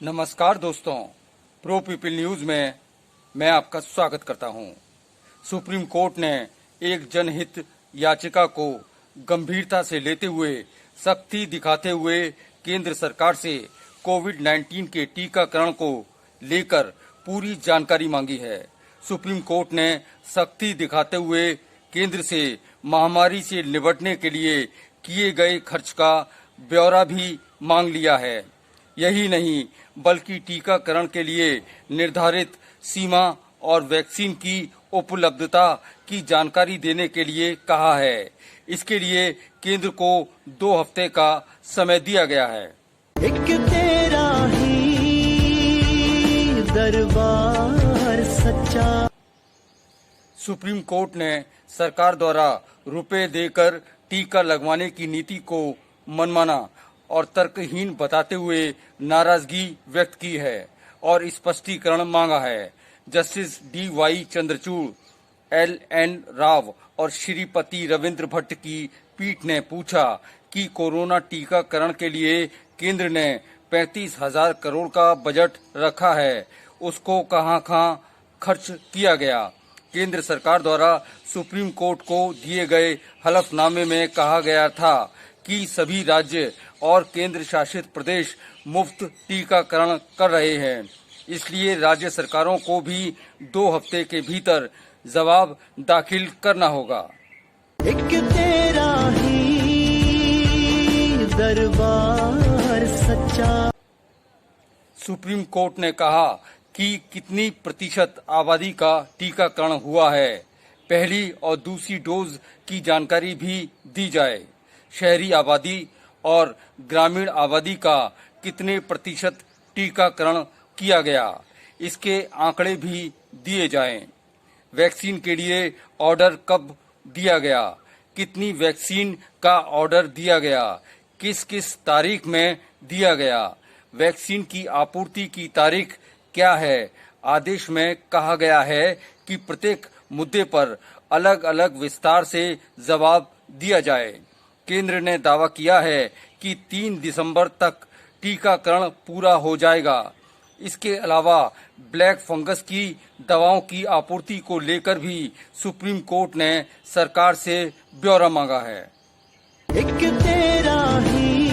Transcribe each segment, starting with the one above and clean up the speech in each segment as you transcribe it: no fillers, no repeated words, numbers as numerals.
नमस्कार दोस्तों, pro people news में मैं आपका स्वागत करता हूं। सुप्रीम कोर्ट ने एक जनहित याचिका को गंभीरता से लेते हुए सख्ती दिखाते हुए केंद्र सरकार से कोविड-19 के टीकाकरण को लेकर पूरी जानकारी मांगी है। सुप्रीम कोर्ट ने सख्ती दिखाते हुए केंद्र से महामारी से निपटने के लिए किए गए खर्च का ब्यौरा भी मांग लिया है। यही नहीं बल्कि टीकाकरण के लिए निर्धारित सीमा और वैक्सीन की उपलब्धता की जानकारी देने के लिए कहा है। इसके लिए केंद्र को 2 हफ्ते का समय दिया गया है। एक तेरा ही दरबार सच्चा। सुप्रीम कोर्ट ने सरकार द्वारा रुपए देकर टीका लगवाने की नीति को मनमाना और तर्कहीन बताते हुए नाराजगी व्यक्त की है और स्पष्टीकरण मांगा है। Justice DY Chandrachud, LN Rao और श्रीपति रविंद्र भट्ट की पीठ ने पूछा कि कोरोना टीकाकरण के लिए केंद्र ने 35,000 करोड़ का बजट रखा है, उसको कहां खर्च किया गया। केंद्र सरकार द्वारा सुप्रीम कोर्ट को दिए गए हलफनामे में कहा गया था कि सभी राज्य और केंद्र शासित प्रदेश मुफ्त टीकाकरण कर रहे हैं, इसलिए राज्य सरकारों को भी 2 हफ्ते के भीतर जवाब दाखिल करना होगा। एक तेरा ही दरबार सच्चा। सुप्रीम कोर्ट ने कहा कि कितनी प्रतिशत आबादी का टीकाकरण हुआ है, पहली और दूसरी डोज की जानकारी भी दी जाए। शहरी आबादी और ग्रामीण आबादी का कितने प्रतिशत टीकाकरण किया गया, इसके आंकड़े भी दिए जाएं। वैक्सीन के लिए ऑर्डर कब दिया गया, कितनी वैक्सीन का ऑर्डर दिया गया, किस किस तारीख में दिया गया, वैक्सीन की आपूर्ति की तारीख क्या है। आदेश में कहा गया है कि प्रत्येक मुद्दे पर अलग अलग विस्तार से जवाब दिया जाए। केंद्र ने दावा किया है कि 3 दिसंबर तक टीकाकरण पूरा हो जाएगा। इसके अलावा ब्लैक फंगस की दवाओं की आपूर्ति को लेकर भी सुप्रीम कोर्ट ने सरकार से ब्यौरा मांगा है। एक तेरा ही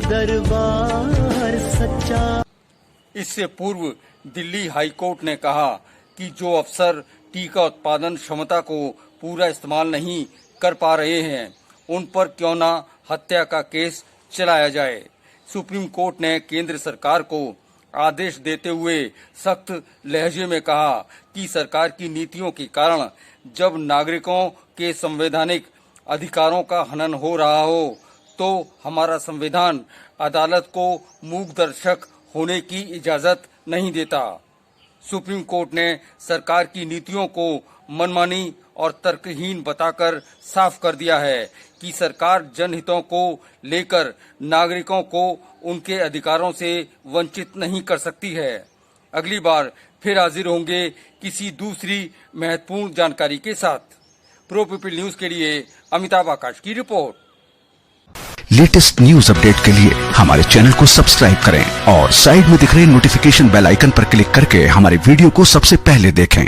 दरबार सच्चा। इससे पूर्व दिल्ली हाई कोर्ट ने कहा कि जो अफसर टीका उत्पादन क्षमता को पूरा इस्तेमाल नहीं कर पा रहे हैं, उन पर क्यों ना हत्या का केस चलाया जाए। सुप्रीम कोर्ट ने केंद्र सरकार को आदेश देते हुए सख्त लहजे में कहा कि सरकार की नीतियों के कारण जब नागरिकों के संवैधानिक अधिकारों का हनन हो रहा हो, तो हमारा संविधान अदालत को मूकदर्शक होने की इजाजत नहीं देता। सुप्रीम कोर्ट ने सरकार की नीतियों को मनमानी और तर्कहीन बताकर साफ कर दिया है कि सरकार जनहितों को लेकर नागरिकों को उनके अधिकारों से वंचित नहीं कर सकती है। अगली बार फिर हाजिर होंगे किसी दूसरी महत्वपूर्ण जानकारी के साथ। प्रो पीपल न्यूज के लिए अमिताभ आकाश की रिपोर्ट। लेटेस्ट न्यूज अपडेट के लिए हमारे चैनल को सब्सक्राइब करें और साइड में दिख रहे नोटिफिकेशन बेल आइकन पर क्लिक करके हमारे वीडियो को सबसे पहले देखें।